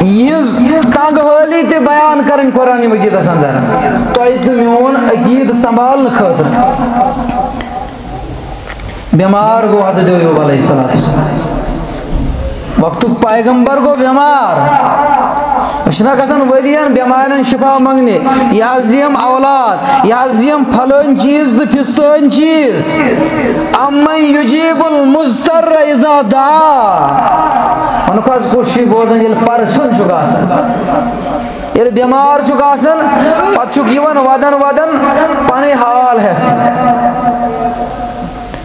یِہٕنٛز تنگ حٲلی تہِ بیان کرٕنۍ قرآنِ مجیٖدس اندر تۄہہِ تہٕ میون عقیٖدٕ سنبھالنہٕ خٲطرٕ بیمار گو حضرت ایوب علیہ السلام وقتُک پیغمبر گو بیمار چھنا گژھان ؤرین بیمارین شفا منگنہِ یہِ حظ دِیم اولاد یہِ حظ دِیم پھلٲنۍ چیٖز تہٕ پھِستٲنۍ چیٖز اَمَن یُجیٖبُ الْمُضْطَرَّ اِذَا دَعَا وَنُکھ حظ کُس چھُ بوزان ییٚلہِ پرژھُن چھُکھ آسان ییٚلہِ بیمار چھُکھ آسان پتہٕ چھُکھ یِوان ودان پنٕنۍ حال ہٮ۪تھ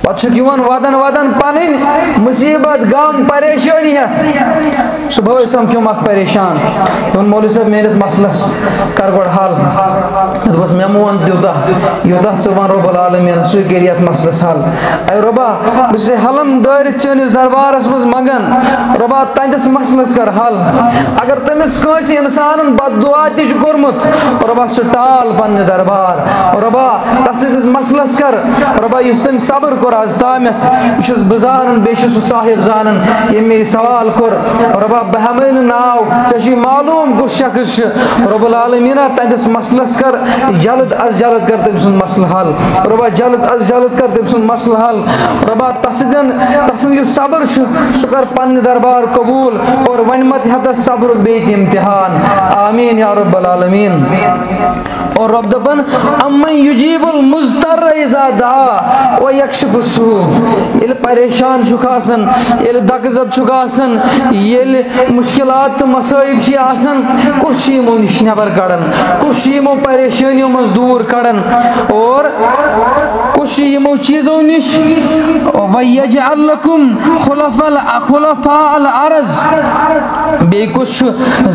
پتہٕ چھُکھ یِوان ودان پنٕنۍ مُصیٖبت غم پریشٲنی ہٮ۪تھ صُبحٲے سمکھیوم اکھ پریشان دوٚپُن مولوی صٲب میٲنِس مسلس کر گۄڈٕ حل مےٚ دوٚپُس مےٚ مون تیوٗتاہ یوٗتاہ ژٕ وَن رۄب العالمیٖن سُے کٔرِ یتھ مسلس حل اے رۄبا بہٕ چھُسے حلم دٲرِتھ چٲنِس دربارس منٛز منگان رۄبا تہنٛدِس مسلس کر حل اگر تٔمِس کٲنٛسہِ انسانن بد دعا تہِ چھُ کوٚرمُت رۄبا سُہ ٹال پننہِ دربار رۄبا تس سٕنٛدِس مسلس کر رۄبا یُس تٔمۍ صبر کوٚر آز تامتھ یہِ چھُس بہٕ زانان بیٚیہِ چھُ سُہ صاحب زانان ییٚمۍ مےٚ یہِ سوال کوٚر رۄبا بہٕ ہٮ۪مے نہٕ ناو ژےٚ چھُے معلوٗم کُس شخص چھُ رۄب العالمیٖنا تہنٛدِس مسلس کر جلد از جلد کر تٔمۍ سُنٛد مسلہٕ حل رۄبا جلد از جلد کر تٔمۍ سُنٛد مسلہٕ حل رۄبا تس سُنٛد یُس صبر چھُ سُہ کر پننہِ دربار قبوٗل اور وۄنۍ مت ہٮ۪تس صبرُک بیٚیہِ تہِ امتحان آمیٖن یا رب العالمیٖن اور رۄب دپان اَمَن یُجیٖبُ الْمُضْطَرَّ اِذَا دَعَا وَیَکشِفُ السوٗء ییٚلہِ پریشان چھُکھ آسان ییٚلہِ دکہٕ زد چھُکھ آسان ییٚلہِ مُشکِلات تہٕ مصٲیب چھِ آسان کُس چھُ یِمو نِش نٮ۪بر کڑان کُس چھُ یِمو پریشٲنیو منٛز دوٗر کڑان اور کُس چھُ یِمو چیٖزو نِش وَیَجْعَلْ لَکُمْ خُلَفَاءَ الْأَرْضِ بیٚیہِ کُس چھُ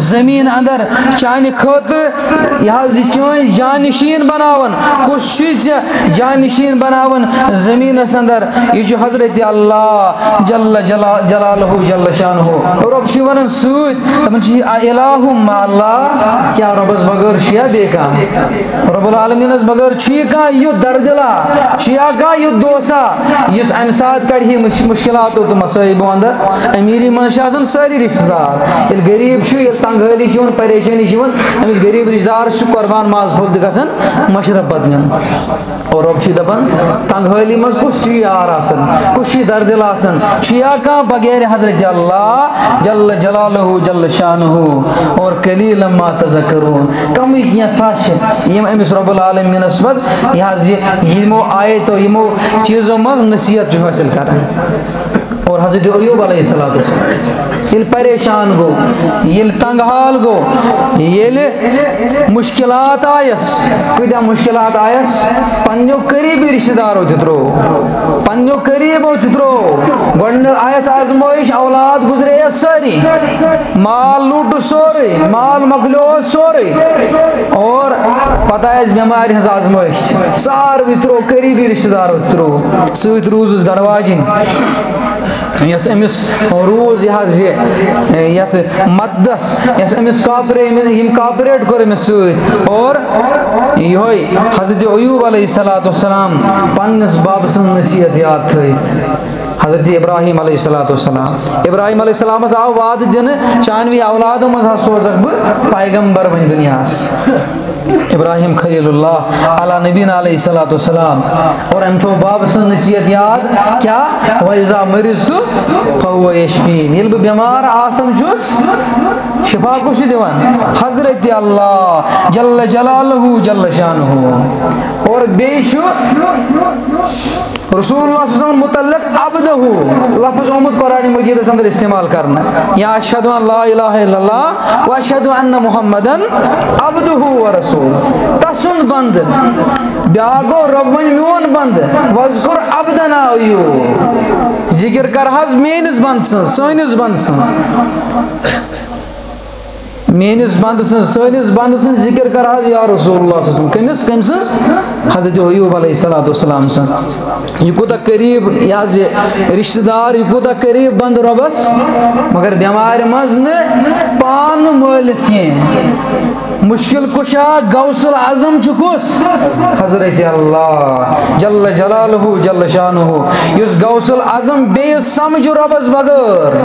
زٔمیٖن اندر چانہِ خٲطرٕ یہِ حظ یہِ چٲنۍ جانشیٖن بناوان کُس چھُے ژےٚ جانشیٖن بناوان زٔمیٖنس اندر یہِ چھُ حضرت اللہ جل جلالہ جل شانہ رۄب چھُ ونان سۭتۍ دپان چھُ یہِ الہُ مع اللہ کیٛاہ رۄبس بغٲر چھُ یا بیٚیہِ کانٛہہ رۄب العالمیٖنس بغٲر چھُ یہِ کانٛہہ یُتھ دردِلا چھُ یا کانٛہہ یُتھ دوسا یُس امہِ ساتہٕ کڑِ ہے مُشکِلاتو تہٕ مصٲیبو اندر امیٖری منٛز چھِ آسان سٲری رشتہٕ دار ییٚلہِ غریٖب چھُ ییٚلہِ تنٛگ حٲلی چھِ یِوان پریشٲنی چھِ یِوان أمِس غریٖب رشتہٕ دارس چھُ قۄربان ماز پھوٚل تہِ گژھان مشرف پتہٕ نیُن اور رۄب چھُ دپان تنٛگ حٲلی منٛز کُس چھُ یار آسان کُس چھُ دردِل آسان چھُ یا کانٛہہ بغیر حضرت اللہ جل جلالہ جل شانہ اور قلیٖلًا ما تذکرون کمٕے کینٛژھا چھِ یِم أمِس رۄب العالمیٖنس پتہٕ یہِ حظ یہِ یِمو آیتو یِمو چیٖزو منٛز نصیحت چھُ حٲصِل کران اور حضرت ایوب علیہ السلام ییٚلہِ پریشان گوٚو ییٚلہِ تنٛگ حال گوٚو ییٚلہِ مُشکِلات آیس کۭتیاہ مُشکِلات آیس پننیو قریٖبی رشتہٕ دارو تہِ ترٛوو پننیو قریٖبو تہِ ترٛوو گۄڈٕنیٚتھ آیس آزمٲیش اولاد گُزرییس سٲری مال لوٗٹُس سورُے مال مۄکلیووس سورُے اور پتہٕ آیس بٮ۪مارِ ہٕنٛز آزمٲیش ساروٕے ترٛوو قریٖبی رشتہٕ دارو تہِ ترٛوو سۭتۍ روٗزٕس گرٕ واجِنۍ یس امس روز یت مدس یس امس کاپریٹ کر امس ست اور یہ حضرت ایوب علیہ السلام پنس باب سن نصیحت یاد تھیت حضرت ابراہیم علیہ السلام ابراہیم علیہ السلام آو وعد دن چانوی اولاد مز سوزک بہ پیغمبر ون دنیا ابراہیم خلیل اللہ علی نبینا علیہ السلام اور ام تھو باب سن نصیحت یاد کیا وَإِذَا مَرِضْتُ فَهُوَ يَشْفِينِ یل بہ بیمار آسن چھس شفا کش دیوان حضرت اللہ جل جلالہ جل شانہ اور بیشو رسول اللہ صلی اللہ علیہ وسلم متعلق عبدہ لفظ آمد قرآن مجید اندر استعمال کرنا یا اشہدو ان لا الہ الا اللہ و اشہدو ان محمدن عبدہ و رسول تسند بند بیاگو ربن میون بند وذکر عبدنا ایوب ذکر کر حض مینس بند سن سانس بند سن مینس بند سن سانس بند سن ذکر کر حض یا رسول اللہ صلی اللہ علیہ وسلم کم سن حضرت ایوب علیہ السلام سن یہ کوتا قریب یہ رشتہ دار یہ کوتا قریب بند ربس مگر بیمار مز نے پان مالک مشکل کشا غوث العظم چکس حضرت اللہ جل جلالہ جل شانہ یس غوث العظم بے سمجھ ربس بغیر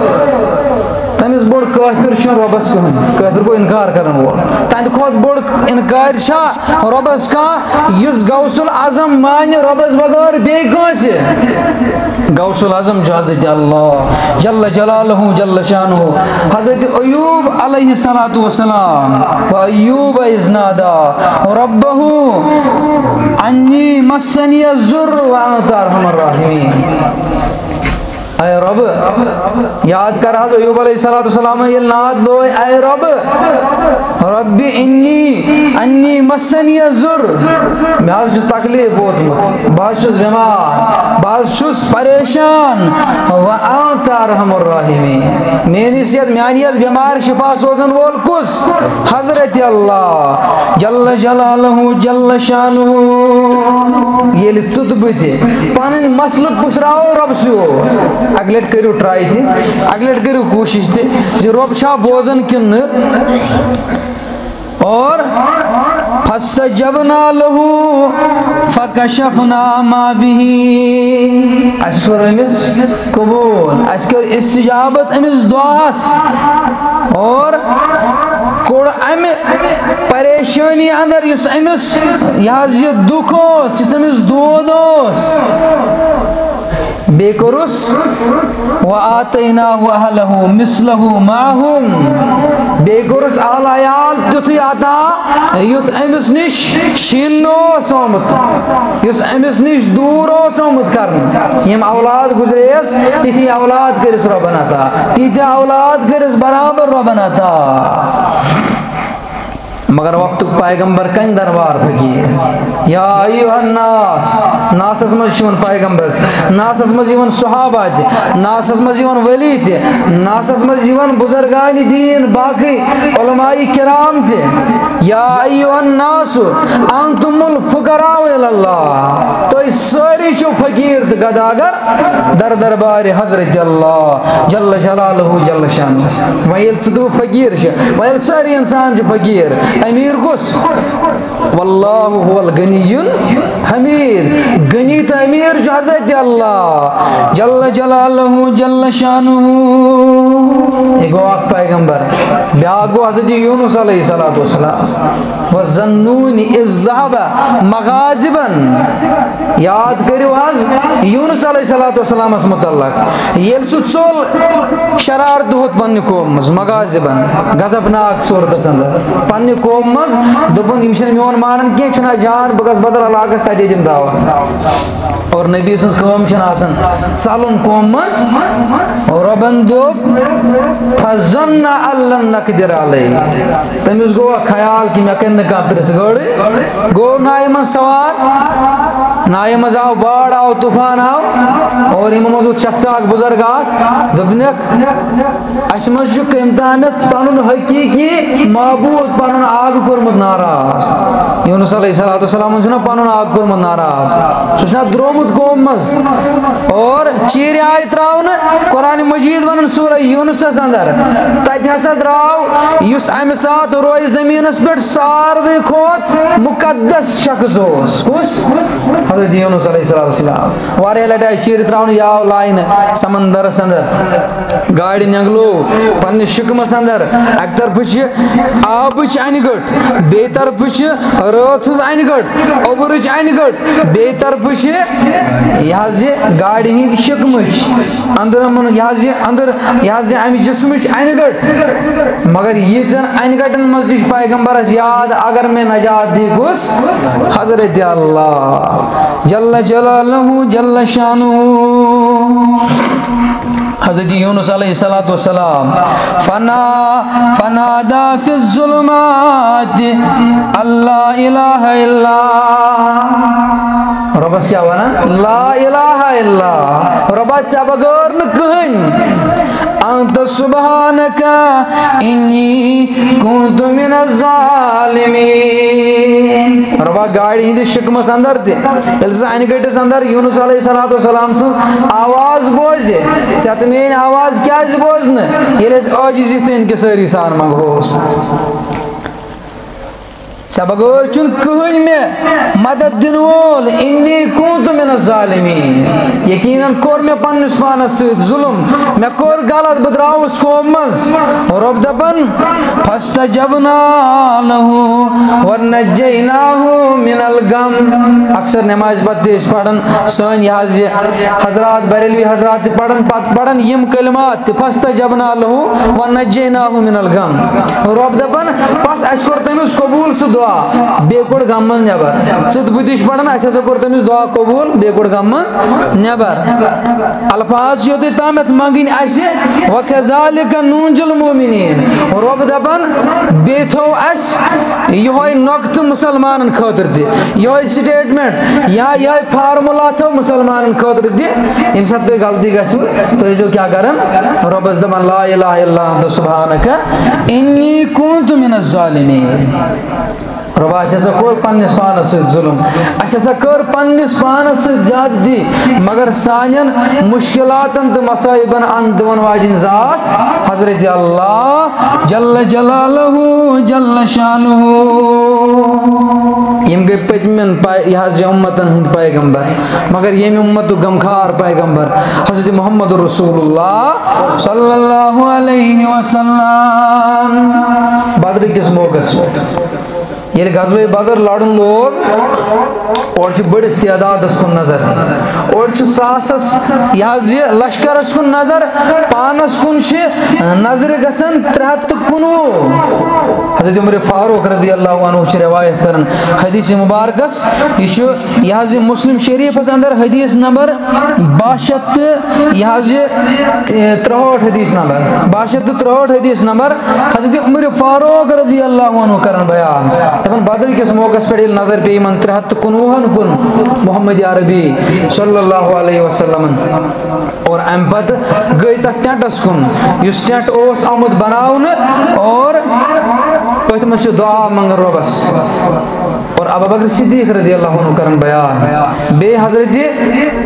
تمس بوڑ کافر چھ ربس کہن کافر کو انکار کرن وول تند کھوت بوڑ انکار چھ ربس کا یس غوث العظم مان ربس بغیر بے کانس غوث العظم حضرت اللہ جل جلالہ جل شانہ حضرت ایوب علیہ السلام و ایوب اذ نادى ربه انی مسنی الضر وانت ارحم الراحمین اے رب یاد کر حضرت ایوب علیہ السلام یہ ناد لو اے رب رب انی مسنی الضر میں آج جو تکلیف ہوت بعض چھس بیمار بعض چھس پریشان وانت ارحم الراحمین میری صحت میانیت بیمار شفا سوزن وول کس حضرت اللہ جل جلالہ جل شانہ یہ ژت بتہ پن مسلک پشراو رب سو اگلٹ کرو ٹرائی تھی اگلٹ کرو کوشش تھی جی رب چھا بوزن کن اور فاستجبنا له فکشفنا ما به اشکر امس قبول اشکر استجابت امس دعاس اور کوڑ ام پریشانی اندر یس امس یہ دکھ اس امس دود بیکرس وآتیناہ اہلہ مثلہ معہم بیکرس اہل عیال تیتھی عطا یت امس نش شینو سومت یس امس نش دور سومت کرن یم اولاد گزریس تیتھی اولاد کرس ربن عطا تیتھی اولاد کرس برابر ربن عطا مگر وقت پیغمبر کن دربار فقیر یا ایوہ الناس ناس اسمز شیون پیغمبر ناس اسمز یون صحابہ ناس اسمز یون ولی تے ناس اسمز یون بزرگان دین باقی علماء کرام تے یا ایوہ الناس انتم الفقراء الاللہ تو اس ساری چو فقیر گداگر در دربار حضرت اللہ جل جلالہ جل شانہ ویل صدو فقیر شا ویل ساری انسان چو فقیر امیر کس واللہ هو الغنی حمید غنی تو امیر جو حضرت اللہ جل جلالہ جل شانہ ایک واقع پیغمبر بیاگو حضرت یونس علیہ السلام وَالظَّنُّونِ اِذْ ذَهَبَ مَغَازِبًا یاد کریو حض یونس علیہ السلام اس متعلق یل سو چول شرار دہت پنی کومز مغازبن غضبناک صورت اندر پنی کومز دپن یمشن میون مانن کی چھنا جان بگس بدل علاقس تجی دم دعوت اور نبی سن قوم چھن آسن سالن کومز ربن دوب فظن اللہ نقدر علی تمیز گو خیال کی میں کن کا پرس گوڑی گو نائمن سوار نائے مز آو باڑ آو طوفان آو اور یمو مز شخص اکھ بزرگ اکھ دوپنک اس مز کم تامت پنن حقیقی معبود پنن آگ کورمت ناراض یونس علیہ السلام چھنا پنن آگ کورمت ناراض سہ چھنا درومت قوم مز اور چیر آئی تراؤن قرآن مجید ونن سورہ یونس اندر تت ہسا دراو یس امہ سات روز زمینس پہ ساروی کھوت مقدس شخص کس حضرت یونس علیہ السلام واریاہ لٹہ آئی چیر تراؤن یاو لائن سمندرس اندر گاڑی نگلو پنہ شکمس اندر اک طرف آبچ انہ گٹ بی طرف رات سز انہ گٹ اوبرچ انہ گٹ بی طرف یہ گاڑی ہند شکمچ اندر اندر یہ امہ جسمچ انہ گٹ مگر یہ زن انہ گٹن مز پیغمبرس یاد اگر میں نجات دی گس حضرت اللہ جل جلالہ جل شانہ حضرت یونس علیہ السلام فنادا فی الظلمات اللہ الہ الا ربس کیا وانا لا الہ الا ربس چا بغیر نکہن انت سبحانک انی کنت من الظالمین ربا گاڑی ہندی شکمس اندر تے یلسا انہ گٹس اندر یونس علیہ السلام سن آواز بوزے چت مین آواز کیا بوزن یل عاجزی تین کے ساری سان منگوس بغیر چن کہن میں مدد دن وول انی کنت من الظالمین یقیناً کور میں پنس پانس ست ظلم میں کور غلط بہ دراوس قوم مز رب دپن فاستجبنا له ونجیناہ من الغم اکثر نماز پتہ اس پڑھن سن یہ حضرات بریلوی حضرات پڑھن یم کلمات فاستجبنا له ونجیناہ من الغم رب دپن پس اس کور تمس قبول سہ دعا بے کوڑ غم مز نبر ست بدش پڑھن اس ہسا کور تمس دعا قبول بے کوڑ غم مز نبر الفاظ یوت تامت منگن اس وکذالک ننجی المؤمنین رب دپن بے تھو اس یہ نقط مسلمان خاطر دی یہ سٹیٹمنٹ یا یہ فارمولا تھو مسلمان خاطر دی یم سب تو غلطی گژھو تو جو کیا کرن ربس دپن لا الہ الا انت سبحانک انی کنت من الظالمین ربا اس ہسا کور پنس پانس ست ظلم اس ہسا کر پنس پانس ست زیادہ دی مگر سانین مشکلاتن تو مصائبن ان دون واجن ذات حضرت اللہ جل جلالہ جل شانہ یم گئی پتمن یہ امتن ہند پیغمبر مگر یم امت غمخار پیغمبر حضرت محمد رسول اللہ صلی اللہ علیہ وسلم بدر کس موقع یل غزوہ بدر لڑن لوگ اور بڑس تعداد کن نظر اور ساسس یہ لشکرس کن نظر پانس کن نظر گسن 319 حضرت عمر فاروق رضی اللہ عنہ روایت کرن حدیث مبارکس یہ مسلم شریف اندر حدیث نمبر 62 یہ 63 حدیث نمبر 62 حدیث نمبر حضرت عمر فاروق رضی اللہ عنہ کرن بیان دپن بدر کس موقع پہ نظر پی من 319 کن محمد عربی صلی اللہ علیہ وسلم اور ام پتہ گئی تک ٹینٹس کن اس ٹینٹ اس آمد بناون اور پتہ مس دعا منگ ربس اور ابو بکر صدیق رضی اللہ عنہ کرن بیان بے حضرت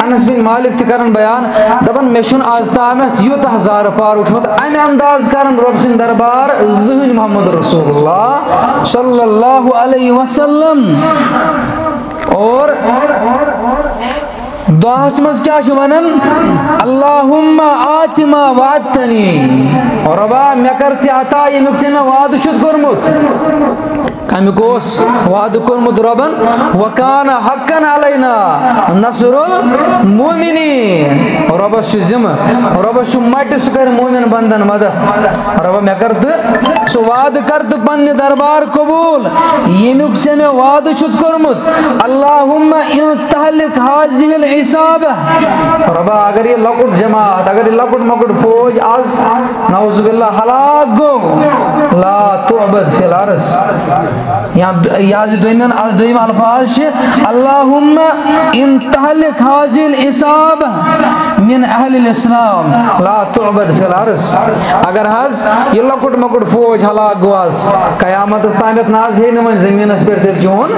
انس بن مالک تہ کرن بیان دپن مے چھن آز تامت یوتہ زار پار اٹھمت امہ انداز کرن رب سن دربار زہن محمد رسول اللہ صلی اللہ علیہ وسلم اور دعاس مز کیا ونن اللہم آت ما وعدتنی اور ربا مے کرتی عطا یمیک سے میں وعدہ چھت کورمت کمیک وعدہ کورمت ربن وکان حقا علینا نصر المؤمنین ربس چھ ذمہ ربس مٹ سہ کر مومن بندن مدد ربا مے کرت سہ وعدہ کرت پنہ دربار قبول یمیک سے میں وعدہ چھت کورمت اللہم ان تہلک هذه العصابہ ربا اگر یہ لکٹ جماعت اگر یہ لکٹ مکٹ فوج آز نعوذ باللہ ہلاک گو لا تعبد فی الارض. یا دویم الفاظ اللہم ان تہلک حاضر الاساب من اہل الاسلام لا تعبد فی الارض. اگر حض یہ لکٹ مکٹ فوج ہلاک گواز قیامت استامت ناز ہے نمن زمین اس پر تیل چون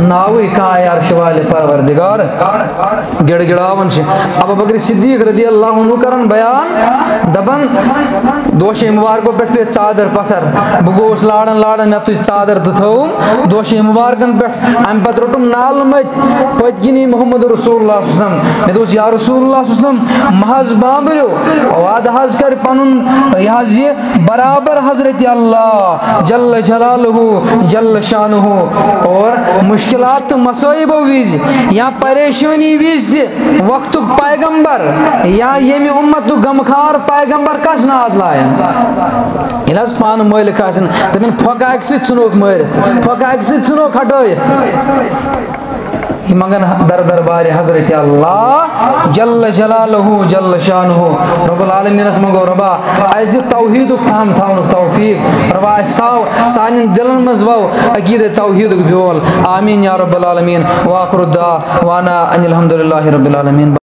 ناوی کان عرش والے پروردگار گڑ گڑاون چھ. ابو بکر صدیق رضی اللہ عنہ کرن بیان دبن دوش مبارکو پہ پہ ژادر پتھر بہ گوس لاڑن لاڑن مے تج ژادر تھوم دوش مبارکن پہ ام پتہ روٹم نال مت پت گنی محمد رسول اللہ صلی اللہ علیہ وسلم مے دوس یا رسول اللہ صلی اللہ علیہ وسلم محض بامبرو وعد حض کر پنن یہ برابر حضرت اللہ جل جلالہ جل شانہ اور مشکلات تو مصائب ویز یا پریشانی ویز وقت پیغمبر یا یمی امت غمخار پیغمبر کس ناد لائن یلس پان مالک آسن تمن پھکاک سے ژھنوک مارت پھکاک سے ژھنوک ہٹائت یہ منگن در دربار حضرت اللہ جل جلالہ جل شانہ رب العالمین اس منگو ربا اس توحید فہم تھاون توفیق ربا اس تھاو سانن دلن مز وو عقید توحید بیول آمین یا رب العالمین واخر الدعوانا ان الحمد للہ رب العالمین.